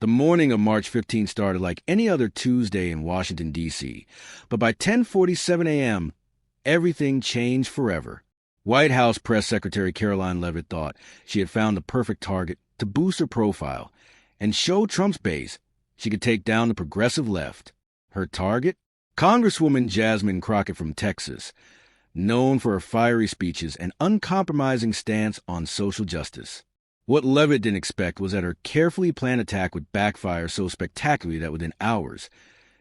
The morning of March 15 started like any other Tuesday in Washington, D.C., but by 10:47 a.m., everything changed forever. White House Press Secretary Karoline Leavitt thought she had found the perfect target to boost her profile and show Trump's base she could take down the progressive left. Her target? Congresswoman Jasmine Crockett from Texas, known for her fiery speeches and uncompromising stance on social justice. What Leavitt didn't expect was that her carefully planned attack would backfire so spectacularly that within hours,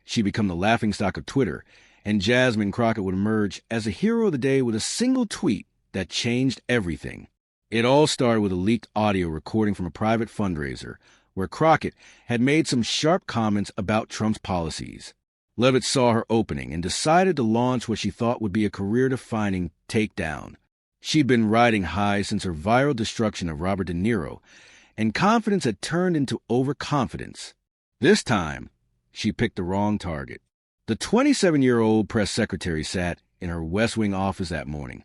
she'd become the laughingstock of Twitter, and Jasmine Crockett would emerge as a hero of the day with a single tweet that changed everything. It all started with a leaked audio recording from a private fundraiser, where Crockett had made some sharp comments about Trump's policies. Leavitt saw her opening and decided to launch what she thought would be a career-defining takedown. She'd been riding high since her viral destruction of Robert De Niro, and confidence had turned into overconfidence. This time, she picked the wrong target. The 27-year-old press secretary sat in her West Wing office that morning,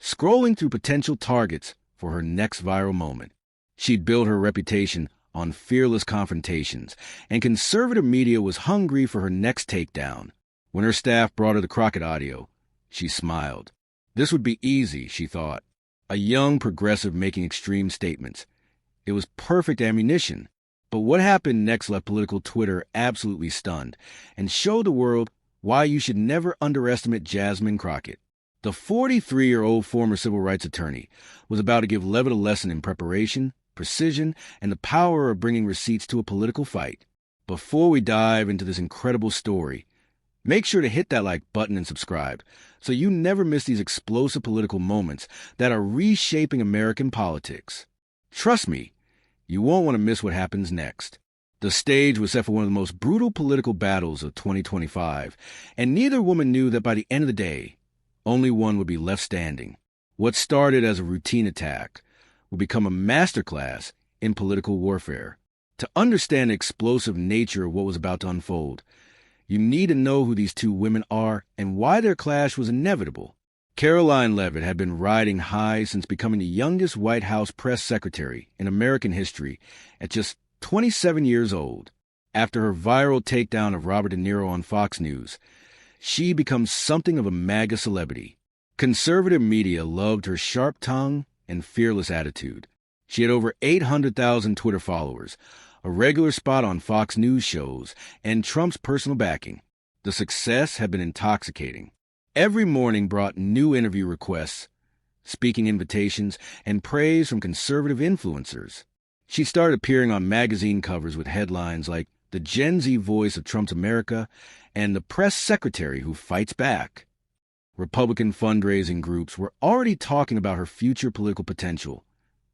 scrolling through potential targets for her next viral moment. She'd built her reputation on fearless confrontations, and conservative media was hungry for her next takedown. When her staff brought her the Crockett audio, she smiled. This would be easy, she thought. A young progressive making extreme statements. It was perfect ammunition. But what happened next left political Twitter absolutely stunned and showed the world why you should never underestimate Jasmine Crockett. The 43-year-old former civil rights attorney was about to give Leavitt a lesson in preparation, precision, and the power of bringing receipts to a political fight. Before we dive into this incredible story, make sure to hit that like button and subscribe so you never miss these explosive political moments that are reshaping American politics. Trust me, you won't want to miss what happens next. The stage was set for one of the most brutal political battles of 2025, and neither woman knew that by the end of the day, only one would be left standing. What started as a routine attack would become a masterclass in political warfare. To understand the explosive nature of what was about to unfold, you need to know who these two women are and why their clash was inevitable. Karoline Leavitt had been riding high since becoming the youngest White House press secretary in American history at just 27 years old. After her viral takedown of Robert De Niro on Fox News, she becomes something of a MAGA celebrity. Conservative media loved her sharp tongue and fearless attitude. She had over 800,000 Twitter followers, a regular spot on Fox News shows, and Trump's personal backing. The success had been intoxicating. Every morning brought new interview requests, speaking invitations, and praise from conservative influencers. She started appearing on magazine covers with headlines like "The Gen Z Voice of Trump's America" and "The Press Secretary Who Fights Back." Republican fundraising groups were already talking about her future political potential,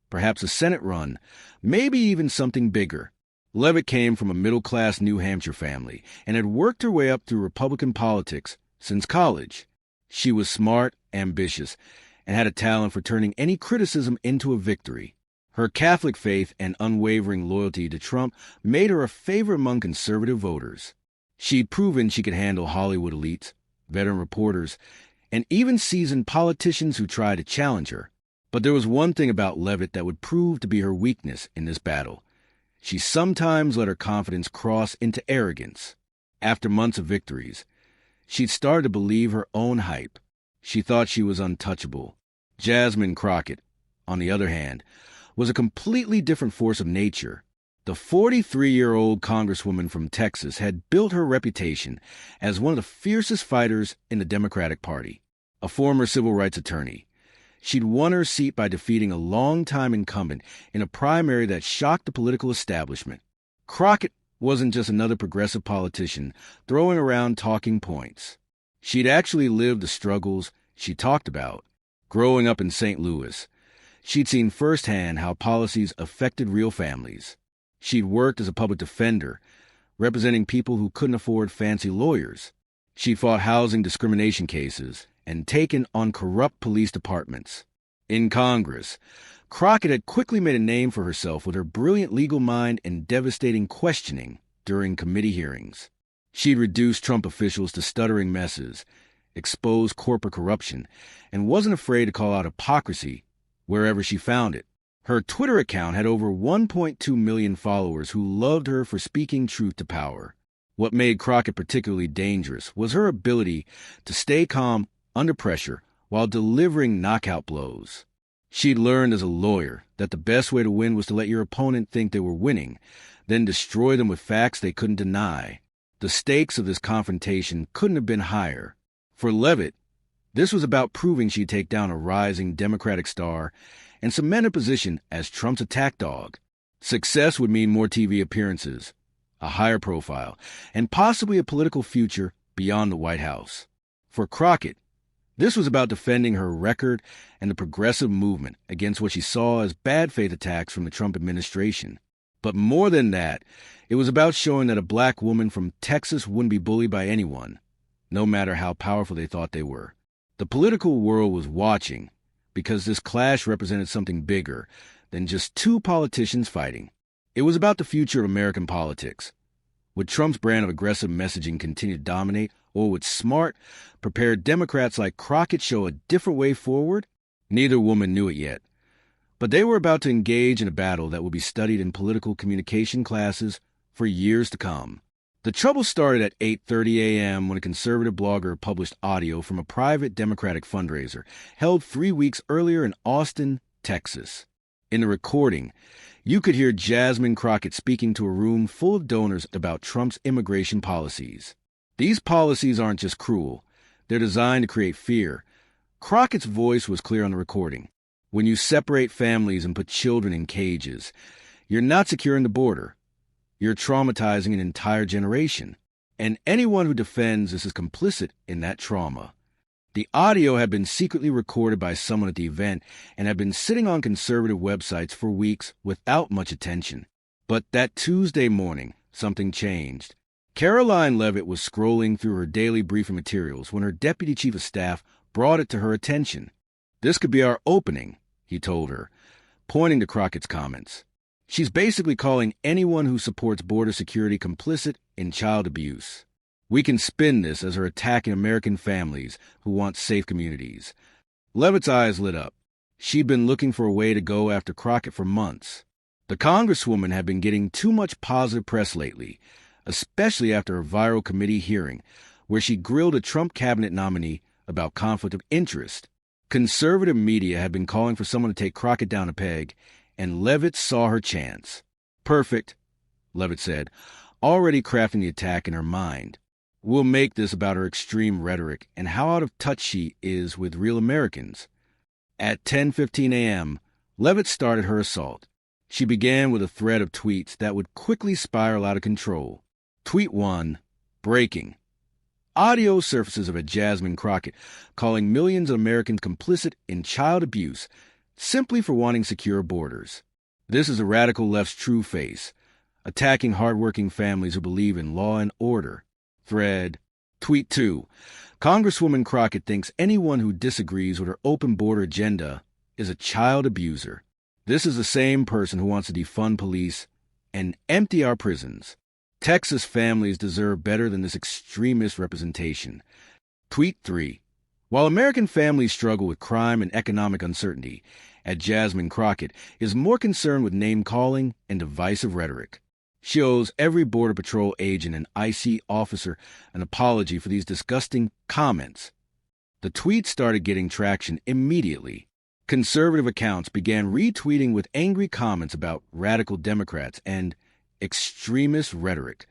perhaps a Senate run, maybe even something bigger. Leavitt came from a middle-class New Hampshire family and had worked her way up through Republican politics since college. She was smart, ambitious, and had a talent for turning any criticism into a victory. Her Catholic faith and unwavering loyalty to Trump made her a favorite among conservative voters. She'd proven she could handle Hollywood elites, veteran reporters, and even seasoned politicians who tried to challenge her. But there was one thing about Leavitt that would prove to be her weakness in this battle. She sometimes let her confidence cross into arrogance. After months of victories, she'd started to believe her own hype. She thought she was untouchable. Jasmine Crockett, on the other hand, was a completely different force of nature. The 43-year-old congresswoman from Texas had built her reputation as one of the fiercest fighters in the Democratic Party. A former civil rights attorney, she'd won her seat by defeating a longtime incumbent in a primary that shocked the political establishment. Crockett wasn't just another progressive politician throwing around talking points. She'd actually lived the struggles she talked about. Growing up in St. Louis, she'd seen firsthand how policies affected real families. She'd worked as a public defender, representing people who couldn't afford fancy lawyers. She'd fought housing discrimination cases and taken on corrupt police departments. In Congress, Crockett had quickly made a name for herself with her brilliant legal mind and devastating questioning during committee hearings. She'd reduced Trump officials to stuttering messes, exposed corporate corruption, and wasn't afraid to call out hypocrisy wherever she found it. Her Twitter account had over 1.2 million followers who loved her for speaking truth to power. What made Crockett particularly dangerous was her ability to stay calm under pressure while delivering knockout blows. She'd learned as a lawyer that the best way to win was to let your opponent think they were winning, then destroy them with facts they couldn't deny. The stakes of this confrontation couldn't have been higher. For Leavitt, this was about proving she'd take down a rising Democratic star and cement a position as Trump's attack dog. Success would mean more TV appearances, a higher profile, and possibly a political future beyond the White House. For Crockett, this was about defending her record and the progressive movement against what she saw as bad faith attacks from the Trump administration. But more than that, it was about showing that a black woman from Texas wouldn't be bullied by anyone, no matter how powerful they thought they were. The political world was watching because this clash represented something bigger than just two politicians fighting. It was about the future of American politics. Would Trump's brand of aggressive messaging continue to dominate, or would smart, prepared Democrats like Crockett show a different way forward? Neither woman knew it yet. But they were about to engage in a battle that would be studied in political communication classes for years to come. The trouble started at 8:30 a.m. when a conservative blogger published audio from a private Democratic fundraiser held 3 weeks earlier in Austin, Texas. In the recording, you could hear Jasmine Crockett speaking to a room full of donors about Trump's immigration policies. These policies aren't just cruel. They're designed to create fear. Crockett's voice was clear on the recording. When you separate families and put children in cages, you're not securing the border. You're traumatizing an entire generation. And anyone who defends this is complicit in that trauma. The audio had been secretly recorded by someone at the event and had been sitting on conservative websites for weeks without much attention. But that Tuesday morning, something changed. Karoline Leavitt was scrolling through her daily briefing materials when her deputy chief of staff brought it to her attention. "This could be our opening," he told her, pointing to Crockett's comments. "She's basically calling anyone who supports border security complicit in child abuse. We can spin this as her attacking American families who want safe communities." Leavitt's eyes lit up. She'd been looking for a way to go after Crockett for months. The Congresswoman had been getting too much positive press lately, especially after a viral committee hearing where she grilled a Trump cabinet nominee about conflict of interest. Conservative media had been calling for someone to take Crockett down a peg, and Leavitt saw her chance. "Perfect," Leavitt said, already crafting the attack in her mind. "We'll make this about her extreme rhetoric and how out of touch she is with real Americans." At 10:15 a.m., Leavitt started her assault. She began with a thread of tweets that would quickly spiral out of control. Tweet 1, breaking. Audio surfaces of a Jasmine Crockett calling millions of Americans complicit in child abuse simply for wanting secure borders. This is the radical left's true face, attacking hardworking families who believe in law and order. Thread. Tweet 2. Congresswoman Crockett thinks anyone who disagrees with her open border agenda is a child abuser. This is the same person who wants to defund police and empty our prisons. Texas families deserve better than this extremist representation. Tweet 3. While American families struggle with crime and economic uncertainty, Jasmine Crockett is more concerned with name-calling and divisive rhetoric. She owes every Border Patrol agent and IC officer an apology for these disgusting comments. The tweet started getting traction immediately. Conservative accounts began retweeting with angry comments about radical Democrats and extremist rhetoric.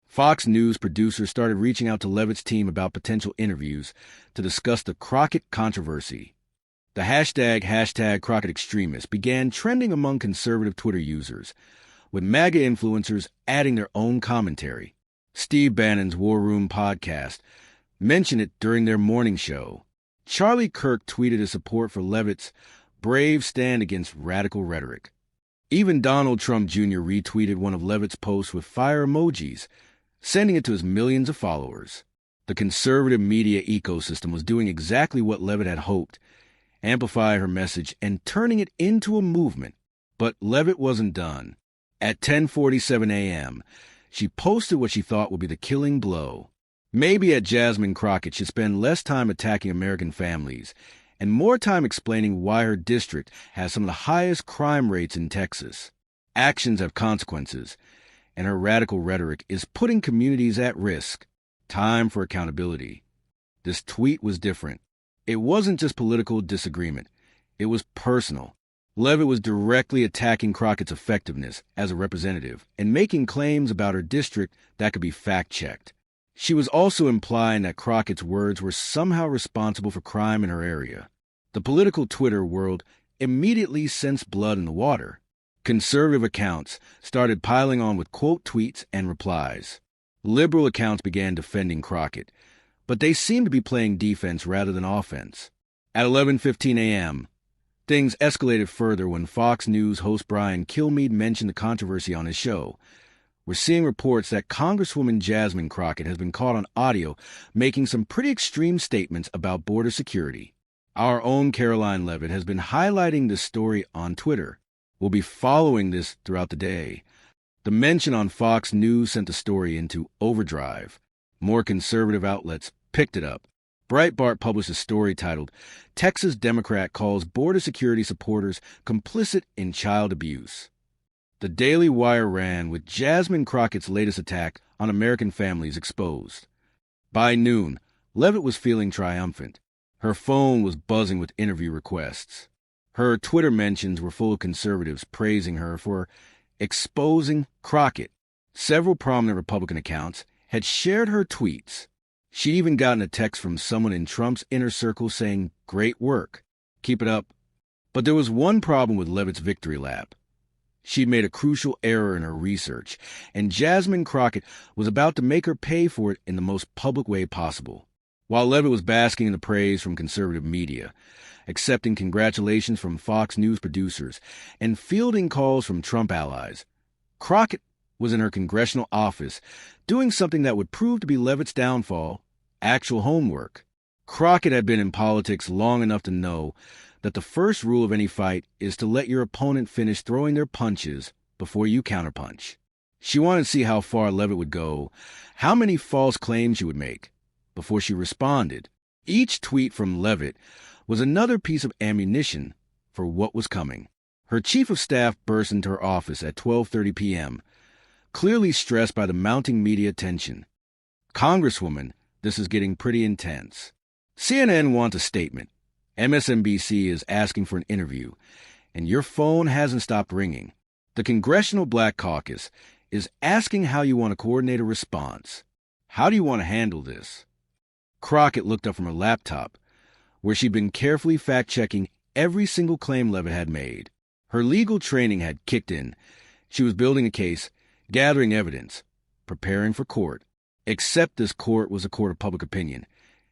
Fox News producers started reaching out to Leavitt's team about potential interviews to discuss the Crockett controversy. The hashtag Crockett extremist began trending among conservative Twitter users, with MAGA influencers adding their own commentary. Steve Bannon's War Room podcast mentioned it during their morning show. Charlie Kirk tweeted his support for Leavitt's brave stand against radical rhetoric. Even Donald Trump Jr. retweeted one of Leavitt's posts with fire emojis, sending it to his millions of followers. The conservative media ecosystem was doing exactly what Leavitt had hoped, amplify her message and turning it into a movement. But Leavitt wasn't done. At 10:47 a.m., she posted what she thought would be the killing blow. Maybe Jasmine Crockett should spend less time attacking American families and more time explaining why her district has some of the highest crime rates in Texas. Actions have consequences, and her radical rhetoric is putting communities at risk. Time for accountability. This tweet was different. It wasn't just political disagreement. It was personal. Leavitt was directly attacking Crockett's effectiveness as a representative and making claims about her district that could be fact-checked. She was also implying that Crockett's words were somehow responsible for crime in her area. The political Twitter world immediately sensed blood in the water. Conservative accounts started piling on with quote tweets and replies. Liberal accounts began defending Crockett, but they seemed to be playing defense rather than offense. At 11:15 a.m., things escalated further when Fox News host Brian Kilmeade mentioned the controversy on his show. We're seeing reports that Congresswoman Jasmine Crockett has been caught on audio making some pretty extreme statements about border security. Our own Karoline Leavitt has been highlighting this story on Twitter. We'll be following this throughout the day. The mention on Fox News sent the story into overdrive. More conservative outlets picked it up. Breitbart published a story titled, "Texas Democrat Calls Border Security Supporters Complicit in Child Abuse." The Daily Wire ran with Jasmine Crockett's latest attack on American families exposed. By noon, Leavitt was feeling triumphant. Her phone was buzzing with interview requests. Her Twitter mentions were full of conservatives praising her for exposing Crockett. Several prominent Republican accounts had shared her tweets. She'd even gotten a text from someone in Trump's inner circle saying, "Great work. Keep it up." But there was one problem with Leavitt's victory lap. She'd made a crucial error in her research, and Jasmine Crockett was about to make her pay for it in the most public way possible. While Leavitt was basking in the praise from conservative media, accepting congratulations from Fox News producers, and fielding calls from Trump allies, Crockett was in her congressional office doing something that would prove to be Leavitt's downfall, actual homework. Crockett had been in politics long enough to know that the first rule of any fight is to let your opponent finish throwing their punches before you counterpunch. She wanted to see how far Leavitt would go, how many false claims she would make, before she responded. Each tweet from Leavitt was another piece of ammunition for what was coming. Her chief of staff burst into her office at 12:30 p.m., clearly stressed by the mounting media tension. "Congresswoman, this is getting pretty intense. CNN wants a statement. MSNBC is asking for an interview, and your phone hasn't stopped ringing. The Congressional Black Caucus is asking how you want to coordinate a response. How do you want to handle this?" Crockett looked up from her laptop, where she'd been carefully fact-checking every single claim Leavitt had made. Her legal training had kicked in. She was building a case, gathering evidence, preparing for court. Except this court was a court of public opinion,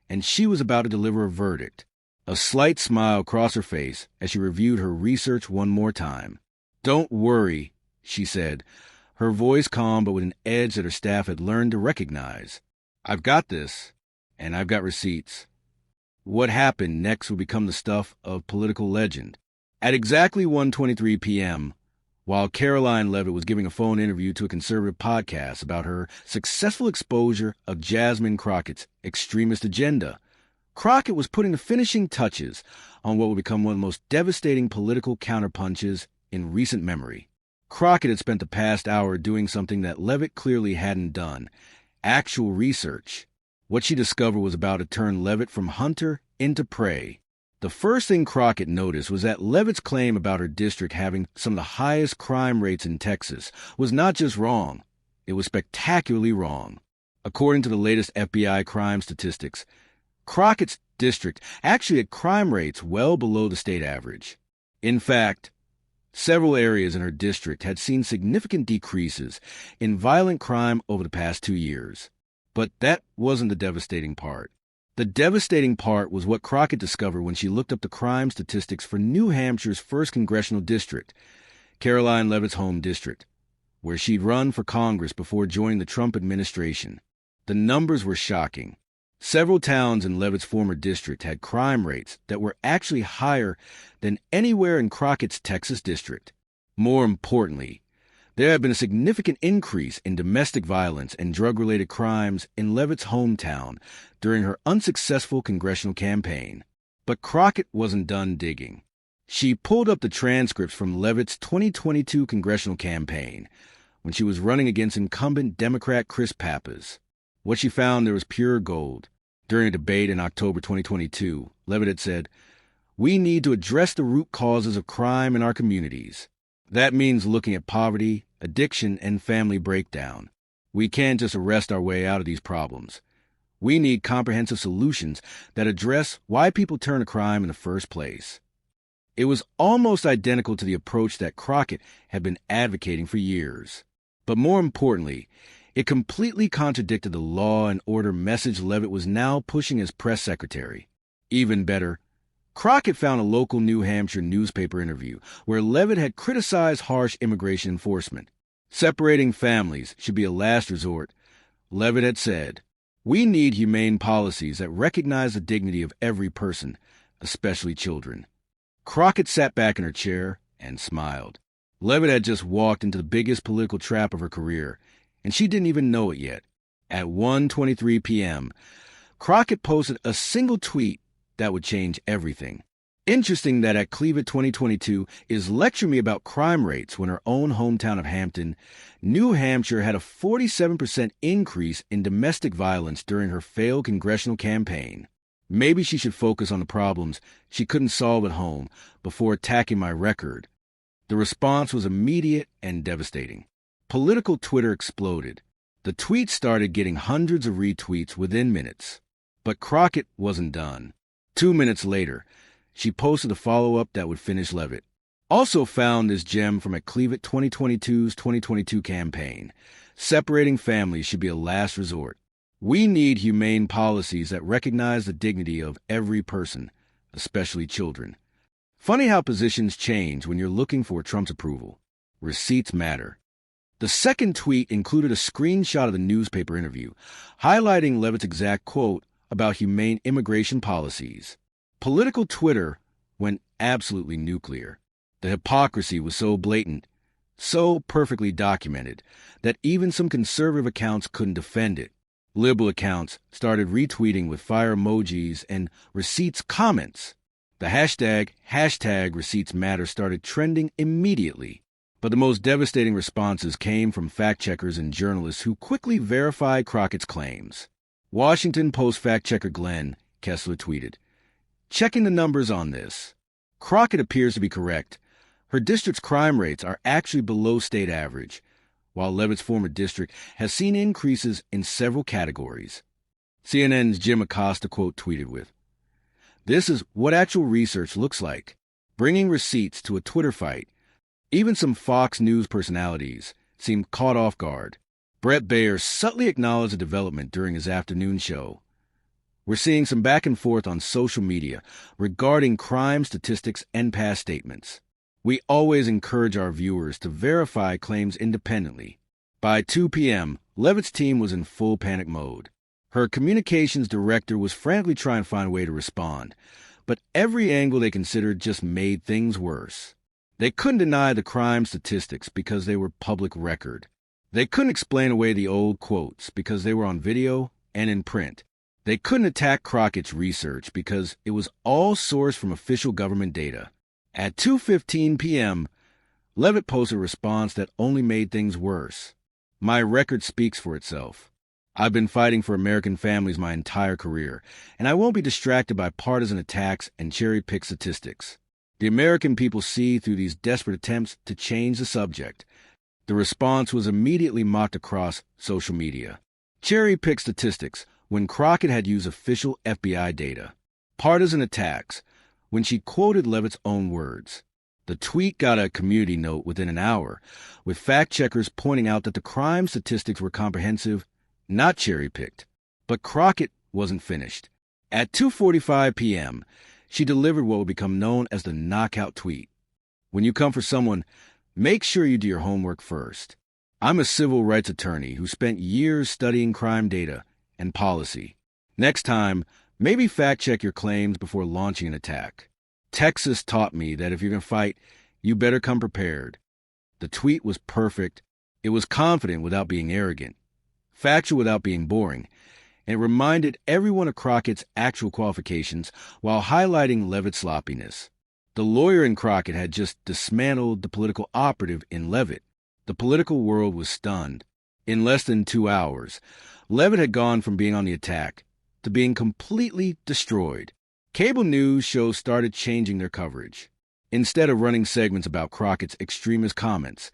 and she was about to deliver a verdict. A slight smile crossed her face as she reviewed her research one more time. "Don't worry," she said, her voice calm but with an edge that her staff had learned to recognize. "I've got this, and I've got receipts." What happened next would become the stuff of political legend. At exactly 1:23 p.m., while Karoline Leavitt was giving a phone interview to a conservative podcast about her successful exposure of Jasmine Crockett's extremist agenda, Crockett was putting the finishing touches on what would become one of the most devastating political counterpunches in recent memory. Crockett had spent the past hour doing something that Leavitt clearly hadn't done, actual research. What she discovered was about to turn Leavitt from hunter into prey. The first thing Crockett noticed was that Leavitt's claim about her district having some of the highest crime rates in Texas was not just wrong, it was spectacularly wrong. According to the latest FBI crime statistics, Crockett's district actually had crime rates well below the state average. In fact, several areas in her district had seen significant decreases in violent crime over the past 2 years. But that wasn't the devastating part. The devastating part was what Crockett discovered when she looked up the crime statistics for New Hampshire's 1st Congressional District, Karoline Leavitt's home district, where she'd run for Congress before joining the Trump administration. The numbers were shocking. Several towns in Leavitt's former district had crime rates that were actually higher than anywhere in Crockett's Texas district. More importantly, there had been a significant increase in domestic violence and drug-related crimes in Leavitt's hometown during her unsuccessful congressional campaign. But Crockett wasn't done digging. She pulled up the transcripts from Leavitt's 2022 congressional campaign when she was running against incumbent Democrat Chris Pappas. What she found there was pure gold. During a debate in October 2022, Leavitt had said, "We need to address the root causes of crime in our communities. That means looking at poverty, addiction, and family breakdown. We can't just arrest our way out of these problems. We need comprehensive solutions that address why people turn to crime in the first place." It was almost identical to the approach that Crockett had been advocating for years. But more importantly, it completely contradicted the law and order message Leavitt was now pushing as press secretary. Even better, Crockett found a local New Hampshire newspaper interview where Leavitt had criticized harsh immigration enforcement. Separating families should be a last resort. Leavitt had said, "We need humane policies that recognize the dignity of every person, especially children." Crockett sat back in her chair and smiled. Leavitt had just walked into the biggest political trap of her career, and she didn't even know it yet. At 1:23 p.m., Crockett posted a single tweet that would change everything. Interesting that at Cleveland 2022 is lecturing me about crime rates when her own hometown of Hampton, New Hampshire had a 47% increase in domestic violence during her failed congressional campaign. Maybe she should focus on the problems she couldn't solve at home before attacking my record. The response was immediate and devastating. Political Twitter exploded. The tweet started getting hundreds of retweets within minutes. But Crockett wasn't done. 2 minutes later, she posted a follow-up that would finish Leavitt. Also found this gem from a Cleveland 2022's 2022 campaign. Separating families should be a last resort. We need humane policies that recognize the dignity of every person, especially children. Funny how positions change when you're looking for Trump's approval. Receipts matter. The second tweet included a screenshot of the newspaper interview, highlighting Leavitt's exact quote about humane immigration policies. Political Twitter went absolutely nuclear. The hypocrisy was so blatant, so perfectly documented, that even some conservative accounts couldn't defend it. Liberal accounts started retweeting with fire emojis and receipts comments. The hashtag receipts matter started trending immediately. But the most devastating responses came from fact-checkers and journalists who quickly verified Crockett's claims. Washington Post fact-checker Glenn Kessler tweeted, "Checking the numbers on this. Crockett appears to be correct. Her district's crime rates are actually below state average, while Leavitt's former district has seen increases in several categories." CNN's Jim Acosta quote tweeted with, "This is what actual research looks like. Bringing receipts to a Twitter fight. Even some Fox News personalities seemed caught off guard. Brett Baer subtly acknowledged the development during his afternoon show. We're seeing some back and forth on social media regarding crime statistics and past statements. We always encourage our viewers to verify claims independently." By 2 p.m., Leavitt's team was in full panic mode. Her communications director was frantically trying to find a way to respond, but every angle they considered just made things worse. They couldn't deny the crime statistics because they were public record. They couldn't explain away the old quotes because they were on video and in print. They couldn't attack Crockett's research because it was all sourced from official government data. At 2:15 p.m., Leavitt posted a response that only made things worse. "My record speaks for itself. I've been fighting for American families my entire career, and I won't be distracted by partisan attacks and cherry-picked statistics. The American people see through these desperate attempts to change the subject." The response was immediately mocked across social media. Cherry-picked statistics when Crockett had used official FBI data. Partisan attacks when she quoted Leavitt's own words. The tweet got a community note within an hour, with fact-checkers pointing out that the crime statistics were comprehensive, not cherry-picked. But Crockett wasn't finished. At 2:45 p.m., she delivered what would become known as the knockout tweet. "When you come for someone, make sure you do your homework first. I'm a civil rights attorney who spent years studying crime data and policy. Next time, maybe fact-check your claims before launching an attack. Texas taught me that if you're going to fight, you better come prepared." The tweet was perfect. It was confident without being arrogant, factual without being boring, and it reminded everyone of Crockett's actual qualifications while highlighting Leavitt's sloppiness. The lawyer in Crockett had just dismantled the political operative in Leavitt. The political world was stunned. In less than 2 hours, Leavitt had gone from being on the attack to being completely destroyed. Cable news shows started changing their coverage. Instead of running segments about Crockett's extremist comments,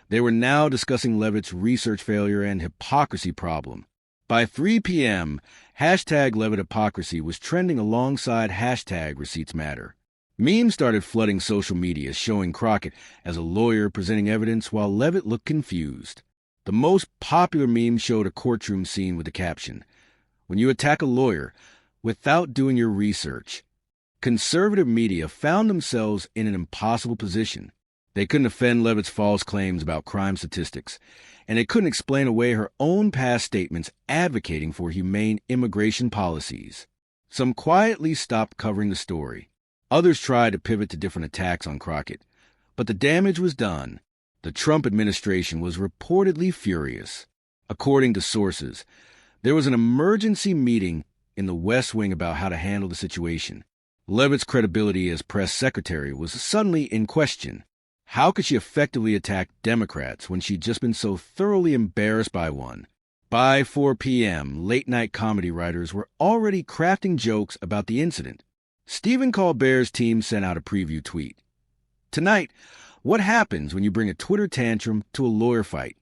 they were now discussing Leavitt's research failure and hypocrisy problem. By 3 p.m., hashtag Leavitt hypocrisy was trending alongside hashtag receipts matter. Memes started flooding social media, showing Crockett as a lawyer presenting evidence while Leavitt looked confused. The most popular meme showed a courtroom scene with the caption, "When you attack a lawyer without doing your research." Conservative media found themselves in an impossible position. They couldn't defend Leavitt's false claims about crime statistics, and they couldn't explain away her own past statements advocating for humane immigration policies. Some quietly stopped covering the story. Others tried to pivot to different attacks on Crockett, but the damage was done. The Trump administration was reportedly furious. According to sources, there was an emergency meeting in the West Wing about how to handle the situation. Leavitt's credibility as press secretary was suddenly in question. How could she effectively attack Democrats when she'd just been so thoroughly embarrassed by one? By 4 p.m., late-night comedy writers were already crafting jokes about the incident. Stephen Colbert's team sent out a preview tweet. "Tonight, what happens when you bring a Twitter tantrum to a lawyer fight?"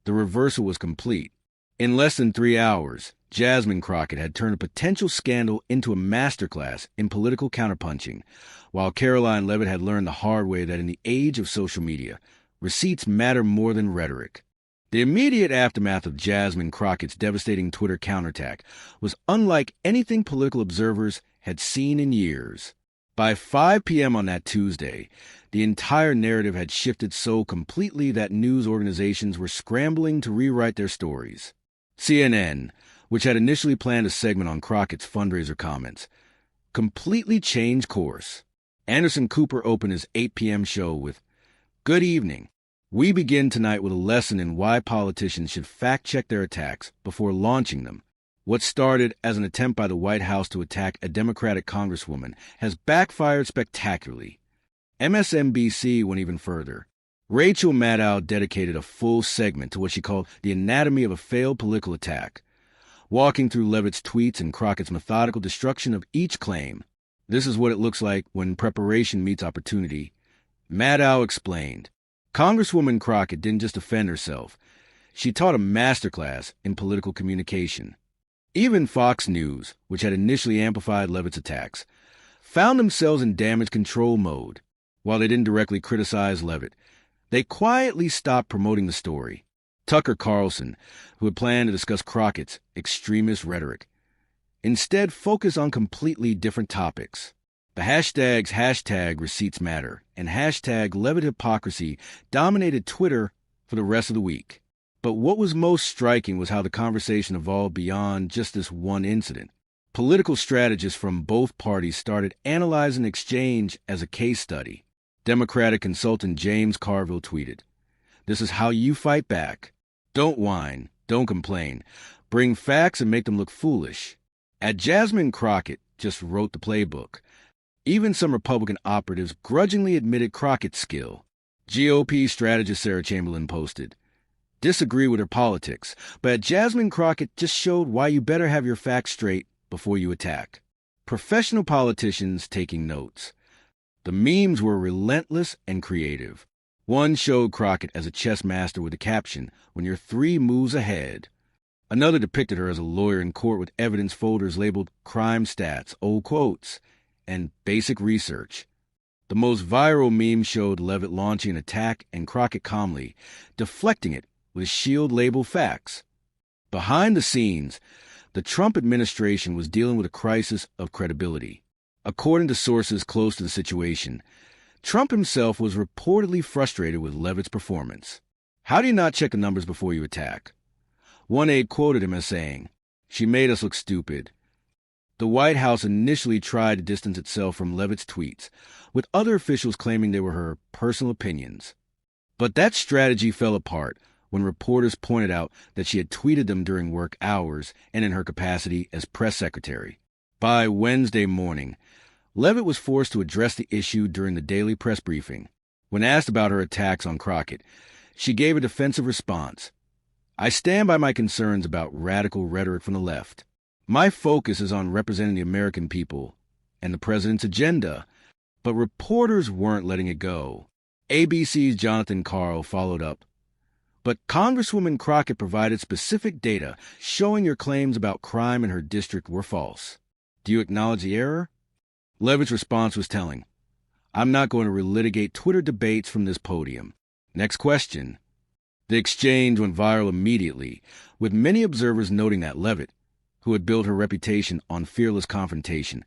The reversal was complete. In less than 3 hours, Jasmine Crockett had turned a potential scandal into a masterclass in political counterpunching, while Karoline Leavitt had learned the hard way that in the age of social media, receipts matter more than rhetoric. The immediate aftermath of Jasmine Crockett's devastating Twitter counterattack was unlike anything political observers had seen in years. By 5 p.m. on that Tuesday, the entire narrative had shifted so completely that news organizations were scrambling to rewrite their stories. CNN, which had initially planned a segment on Crockett's fundraiser comments, completely changed course. Anderson Cooper opened his 8 p.m. show with, "Good evening. We begin tonight with a lesson in why politicians should fact-check their attacks before launching them. What started as an attempt by the White House to attack a Democratic congresswoman has backfired spectacularly." MSNBC went even further. Rachel Maddow dedicated a full segment to what she called the anatomy of a failed political attack, walking through Leavitt's tweets and Crockett's methodical destruction of each claim. "This is what it looks like when preparation meets opportunity." Maddow explained. Congresswoman Crockett didn't just defend herself. She taught a masterclass in political communication. Even Fox News, which had initially amplified Leavitt's attacks, found themselves in damage control mode. While they didn't directly criticize Leavitt, they quietly stopped promoting the story. Tucker Carlson, who had planned to discuss Crockett's extremist rhetoric, instead focused on completely different topics. The hashtags hashtag receipts matter and hashtag Leavitt hypocrisy dominated Twitter for the rest of the week. But what was most striking was how the conversation evolved beyond just this one incident. Political strategists from both parties started analyzing the exchange as a case study. Democratic consultant James Carville tweeted, "This is how you fight back. Don't whine, don't complain. Bring facts and make them look foolish." Jasmine Crockett just wrote the playbook. Even some Republican operatives grudgingly admitted Crockett's skill. GOP strategist Sarah Chamberlain posted, "Disagree with her politics, but Jasmine Crockett just showed why you better have your facts straight before you attack." Professional politicians taking notes. The memes were relentless and creative. One showed Crockett as a chess master with the caption, "When you're 3 moves ahead." Another depicted her as a lawyer in court with evidence folders labeled crime stats, old quotes, and basic research. The most viral meme showed Leavitt launching an attack and Crockett calmly deflecting it with shield-labeled facts. Behind the scenes, the Trump administration was dealing with a crisis of credibility. According to sources close to the situation, Trump himself was reportedly frustrated with Leavitt's performance. "How do you not check the numbers before you attack?" One aide quoted him as saying, "She made us look stupid." The White House initially tried to distance itself from Leavitt's tweets, with other officials claiming they were her personal opinions. But that strategy fell apart when reporters pointed out that she had tweeted them during work hours and in her capacity as press secretary. By Wednesday morning, Leavitt was forced to address the issue during the daily press briefing. When asked about her attacks on Crockett, she gave a defensive response. "I stand by my concerns about radical rhetoric from the left. My focus is on representing the American people and the president's agenda." But reporters weren't letting it go. ABC's Jonathan Karl followed up. "But Congresswoman Crockett provided specific data showing your claims about crime in her district were false. Do you acknowledge the error?" Leavitt's response was telling. "I'm not going to relitigate Twitter debates from this podium. Next question." The exchange went viral immediately, with many observers noting that Leavitt, who had built her reputation on fearless confrontation,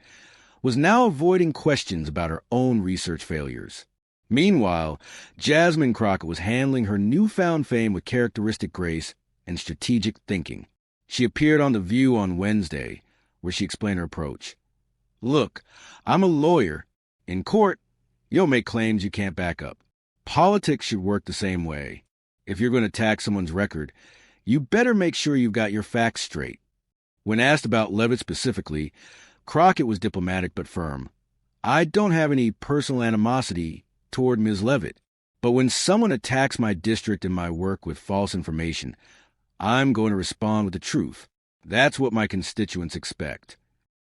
was now avoiding questions about her own research failures. Meanwhile, Jasmine Crockett was handling her newfound fame with characteristic grace and strategic thinking. She appeared on The View on Wednesday, where she explained her approach. "Look, I'm a lawyer. In court, you'll make claims you can't back up. Politics should work the same way. If you're going to attack someone's record, you better make sure you've got your facts straight." When asked about Leavitt specifically, Crockett was diplomatic but firm. "I don't have any personal animosity toward Ms. Leavitt, but when someone attacks my district and my work with false information, I'm going to respond with the truth. That's what my constituents expect."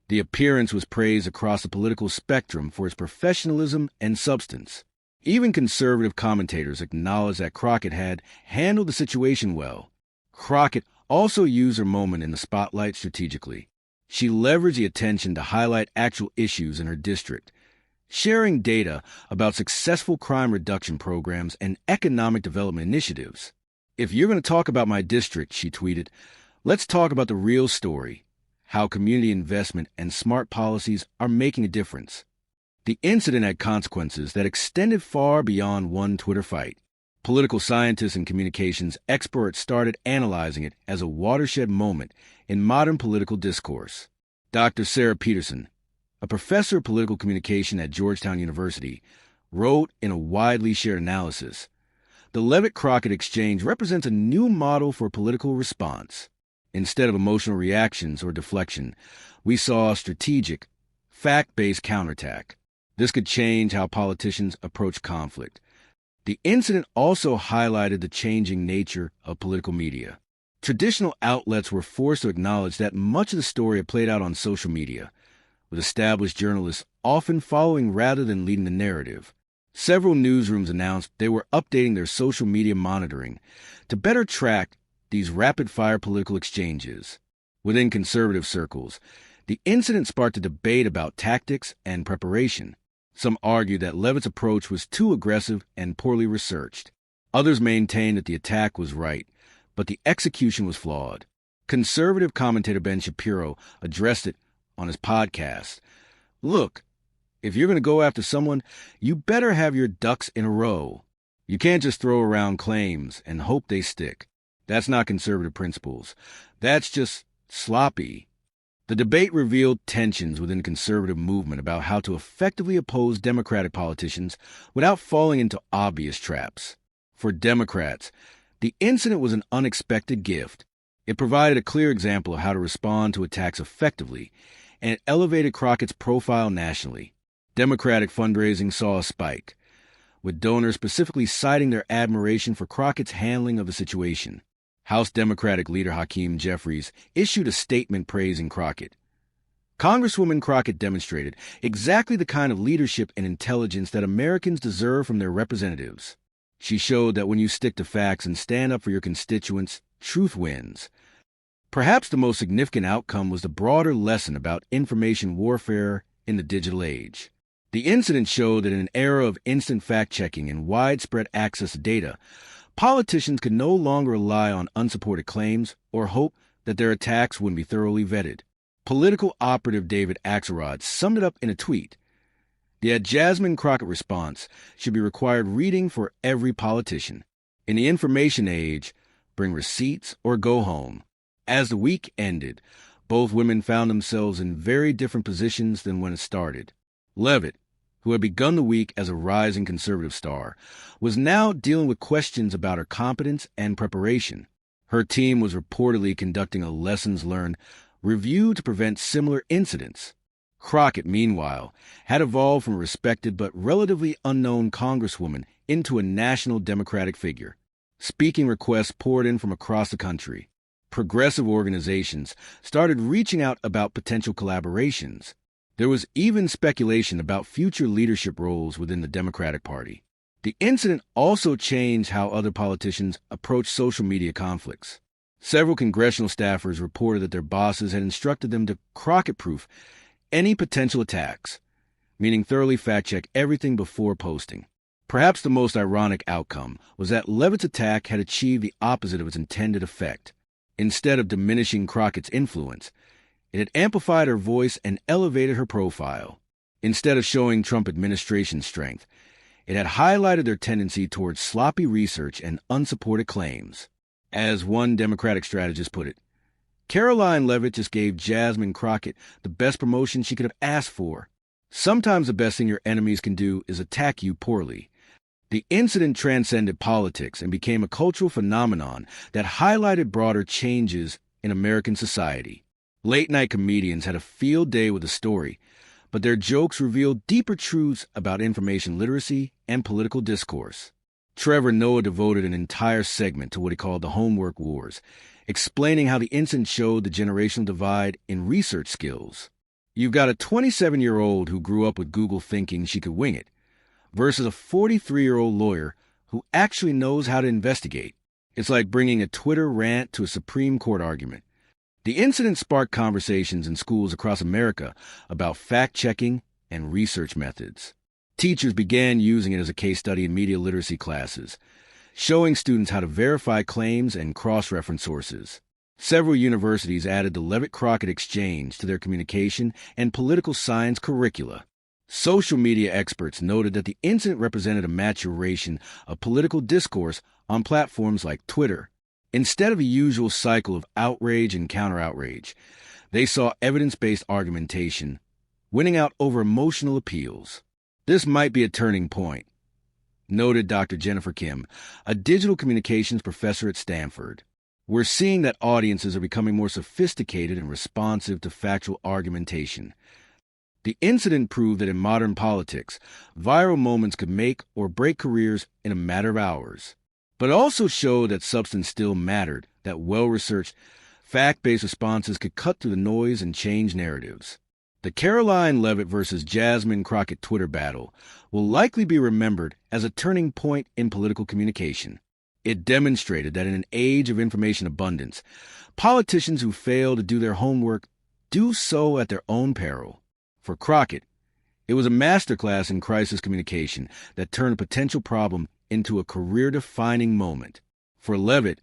The appearance was praised across the political spectrum for its professionalism and substance. Even conservative commentators acknowledged that Crockett had handled the situation well. Crockett also used her moment in the spotlight strategically. She leveraged the attention to highlight actual issues in her district, sharing data about successful crime reduction programs and economic development initiatives. "If you're going to talk about my district," she tweeted, "let's talk about the real story, how community investment and smart policies are making a difference." The incident had consequences that extended far beyond one Twitter fight. Political scientists and communications experts started analyzing it as a watershed moment in modern political discourse. Dr. Sarah Peterson, a professor of political communication at Georgetown University, wrote in a widely shared analysis, "The Leavitt-Crockett exchange represents a new model for political response. Instead of emotional reactions or deflection, we saw a strategic, fact-based counterattack. This could change how politicians approach conflict." The incident also highlighted the changing nature of political media. Traditional outlets were forced to acknowledge that much of the story had played out on social media, with established journalists often following rather than leading the narrative. Several newsrooms announced they were updating their social media monitoring to better track these rapid-fire political exchanges. Within conservative circles, the incident sparked a debate about tactics and preparation. Some argued that Leavitt's approach was too aggressive and poorly researched. Others maintained that the attack was right, but the execution was flawed. Conservative commentator Ben Shapiro addressed it on his podcast. "Look, if you're going to go after someone, you better have your ducks in a row. You can't just throw around claims and hope they stick. That's not conservative principles. That's just sloppy." The debate revealed tensions within the conservative movement about how to effectively oppose Democratic politicians without falling into obvious traps. For Democrats, the incident was an unexpected gift. It provided a clear example of how to respond to attacks effectively, and it elevated Crockett's profile nationally. Democratic fundraising saw a spike, with donors specifically citing their admiration for Crockett's handling of the situation. House Democratic leader Hakeem Jeffries issued a statement praising Crockett. "Congresswoman Crockett demonstrated exactly the kind of leadership and intelligence that Americans deserve from their representatives. She showed that when you stick to facts and stand up for your constituents, truth wins." Perhaps the most significant outcome was the broader lesson about information warfare in the digital age. The incident showed that in an era of instant fact-checking and widespread access to data, politicians could no longer rely on unsupported claims or hope that their attacks wouldn't be thoroughly vetted. Political operative David Axelrod summed it up in a tweet. The Jasmine Crockett response should be required reading for every politician. In the information age, bring receipts or go home. As the week ended, both women found themselves in very different positions than when it started. Leavitt, who had begun the week as a rising conservative star, was now dealing with questions about her competence and preparation. Her team was reportedly conducting a lessons learned review to prevent similar incidents. Crockett, meanwhile, had evolved from a respected but relatively unknown congresswoman into a national Democratic figure. Speaking requests poured in from across the country. Progressive organizations started reaching out about potential collaborations. There was even speculation about future leadership roles within the Democratic Party. The incident also changed how other politicians approached social media conflicts. Several congressional staffers reported that their bosses had instructed them to Crockett-proof any potential attacks, meaning thoroughly fact-check everything before posting. Perhaps the most ironic outcome was that Leavitt's attack had achieved the opposite of its intended effect. Instead of diminishing Crockett's influence, it had amplified her voice and elevated her profile. Instead of showing Trump administration strength, it had highlighted their tendency towards sloppy research and unsupported claims. As one Democratic strategist put it, Karoline Leavitt just gave Jasmine Crockett the best promotion she could have asked for. Sometimes the best thing your enemies can do is attack you poorly. The incident transcended politics and became a cultural phenomenon that highlighted broader changes in American society. Late-night comedians had a field day with the story, but their jokes revealed deeper truths about information literacy and political discourse. Trevor Noah devoted an entire segment to what he called the homework wars, explaining how the incident showed the generational divide in research skills. You've got a 27-year-old who grew up with Google thinking she could wing it, versus a 43-year-old lawyer who actually knows how to investigate. It's like bringing a Twitter rant to a Supreme Court argument. The incident sparked conversations in schools across America about fact-checking and research methods. Teachers began using it as a case study in media literacy classes, showing students how to verify claims and cross-reference sources. Several universities added the Leavitt-Crockett exchange to their communication and political science curricula. Social media experts noted that the incident represented a maturation of political discourse on platforms like Twitter. Instead of a usual cycle of outrage and counter-outrage, they saw evidence-based argumentation winning out over emotional appeals. This might be a turning point, noted Dr. Jennifer Kim, a digital communications professor at Stanford. We're seeing that audiences are becoming more sophisticated and responsive to factual argumentation. The incident proved that in modern politics, viral moments could make or break careers in a matter of hours. But it also showed that substance still mattered, that well-researched, fact-based responses could cut through the noise and change narratives. The Karoline Leavitt versus Jasmine Crockett Twitter battle will likely be remembered as a turning point in political communication. It demonstrated that in an age of information abundance, politicians who fail to do their homework do so at their own peril. For Crockett, it was a masterclass in crisis communication that turned a potential problem into a career-defining moment. For Leavitt,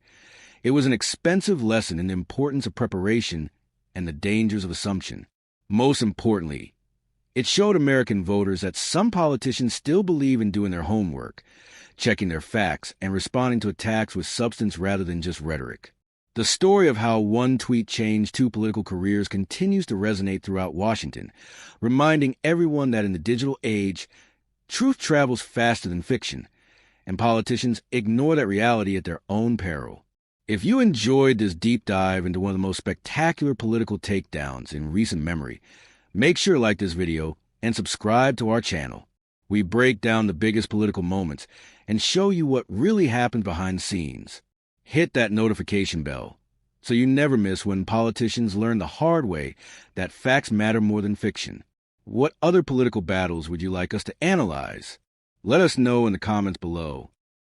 it was an expensive lesson in the importance of preparation and the dangers of assumption. Most importantly, it showed American voters that some politicians still believe in doing their homework, checking their facts, and responding to attacks with substance rather than just rhetoric. The story of how one tweet changed two political careers continues to resonate throughout Washington, reminding everyone that in the digital age, truth travels faster than fiction, and politicians ignore that reality at their own peril. If you enjoyed this deep dive into one of the most spectacular political takedowns in recent memory, make sure to like this video and subscribe to our channel. We break down the biggest political moments and show you what really happened behind the scenes. Hit that notification bell so you never miss when politicians learn the hard way that facts matter more than fiction. What other political battles would you like us to analyze? Let us know in the comments below.